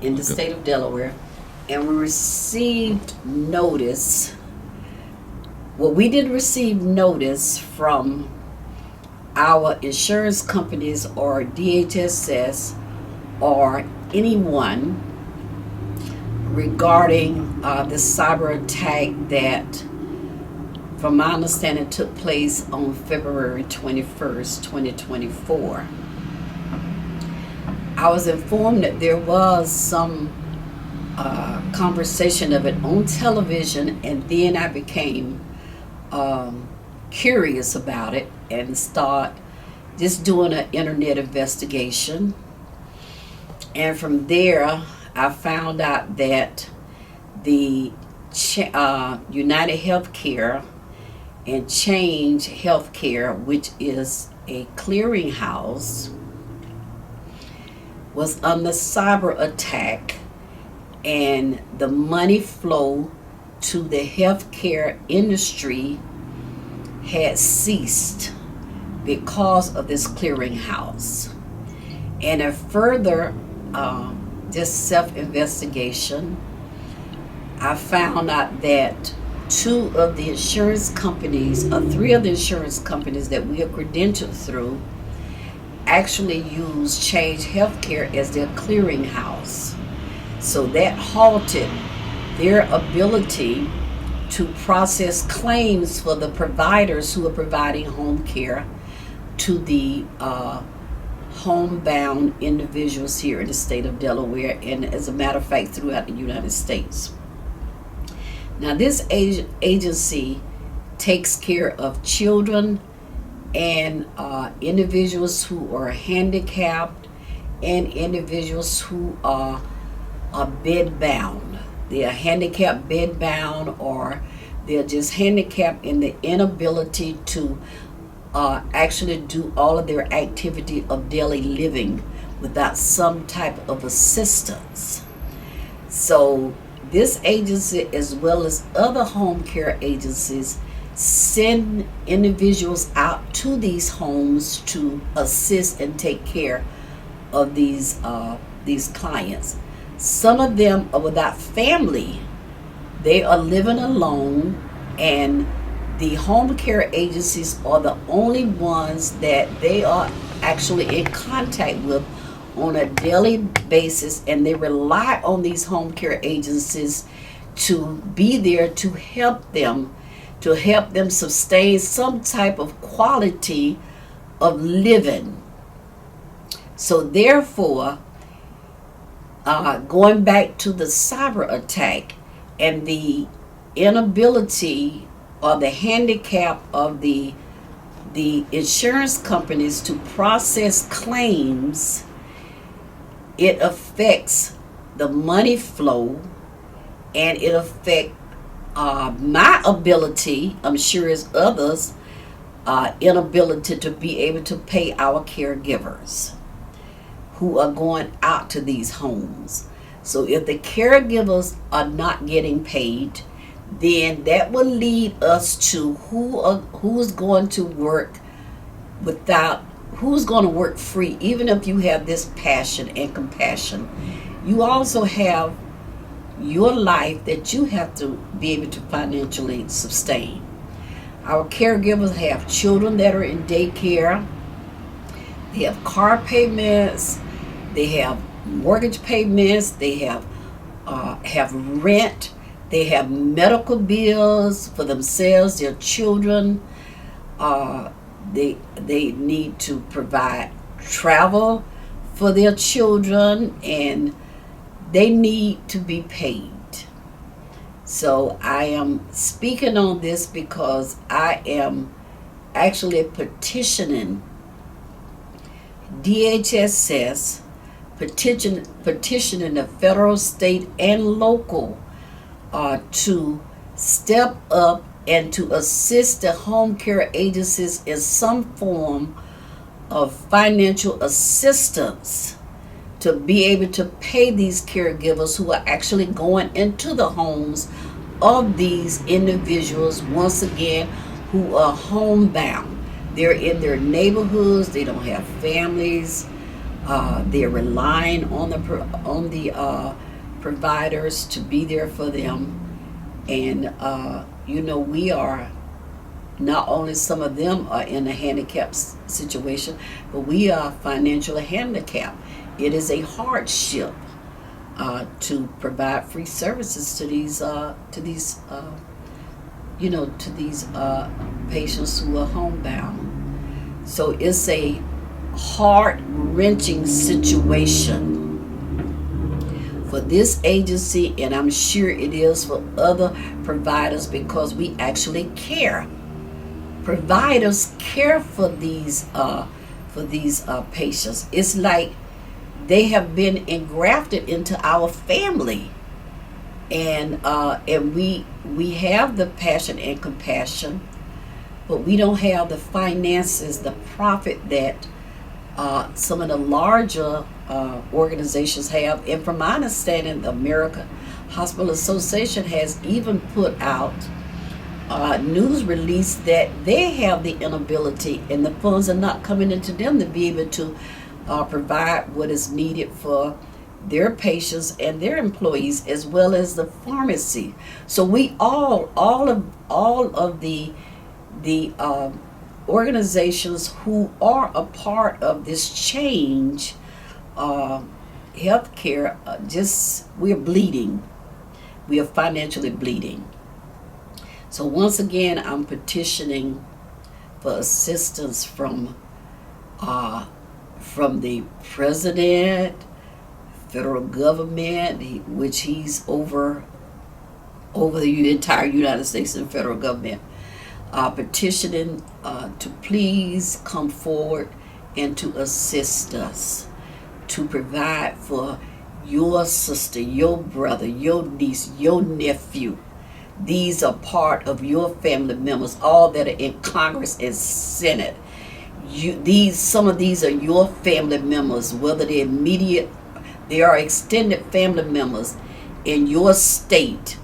in the Okay. state of Delaware, and we received notice. Well, we didn't receive notice from our insurance companies or DHSS or anyone regarding this cyber attack that, from my understanding, took place on February 21st, 2024. I was informed that there was some conversation of it on television, and then I became curious about it and start just doing an internet investigation. And from there, I found out that the United Healthcare and Change Healthcare, which is a clearinghouse, was under cyber attack, and the money flow to the healthcare industry had ceased because of this clearinghouse. And a further just self-investigation, I found out that two of the insurance companies, or three of the insurance companies that we are credentialed through, actually use Change Healthcare as their clearinghouse. So that halted their ability to process claims for the providers who are providing home care to the homebound individuals here in the state of Delaware, and as a matter of fact throughout the United States. Now this agency takes care of children and individuals who are handicapped and individuals who are bedbound. They are handicapped bedbound, or they're just handicapped in the inability to actually do all of their activity of daily living without some type of assistance. So this agency, as well as other home care agencies, send individuals out to these homes to assist and take care of these clients. Some of them are without family. They are living alone, and the home care agencies are the only ones that they are actually in contact with on a daily basis, and they rely on these home care agencies to be there to help them sustain some type of quality of living. So therefore, going back to the cyber attack and the inability or the handicap of the insurance companies to process claims, it affects the money flow, and it affects my ability, I'm sure as others, inability to be able to pay our caregivers who are going out to these homes. So if the caregivers are not getting paid, then that will lead us to who's going to work who's going to work free. Even if you have this passion and compassion, you also have your life that you have to be able to financially sustain. Our caregivers have children that are in daycare, they have car payments, they have mortgage payments, they have rent, they have medical bills for themselves, their children. They need to provide travel for their children, and they need to be paid. So I am speaking on this because I am actually petitioning DHSS, petitioning the federal, state, and local to step up and to assist the home care agencies in some form of financial assistance to be able to pay these caregivers who are actually going into the homes of these individuals, once again, who are homebound. They're in their neighborhoods, they don't have families, They're relying on the providers to be there for them, and we are not only some of them are in a handicapped situation, but we are financially handicapped. It is a hardship to provide free services to these patients who are homebound. So it's a heart-wrenching situation for this agency, and I'm sure it is for other providers, because we actually care. Providers care for these patients. It's like they have been engrafted into our family, and we have the passion and compassion, but we don't have the finances, the profit that some of the larger organizations have. And from my understanding, the American Hospital Association has even put out news release that they have the inability and the funds are not coming into them to be able to provide what is needed for their patients and their employees, as well as the pharmacy. So we all of the organizations who are a part of this change, healthcare, we're bleeding. We are financially bleeding. So once again, I'm petitioning for assistance from the president, federal government, which he's over the entire United States and federal government, petitioning to please come forward and to assist us to provide for your sister, your brother, your niece, your nephew. These are part of your family members, all that are in Congress and Senate. Some of these are your family members, whether they're immediate, they are extended family members in your state.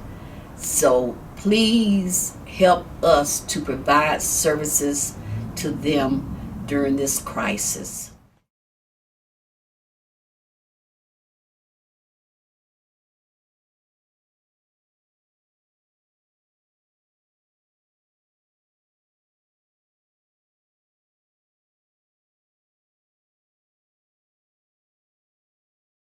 So please help us to provide services to them during this crisis.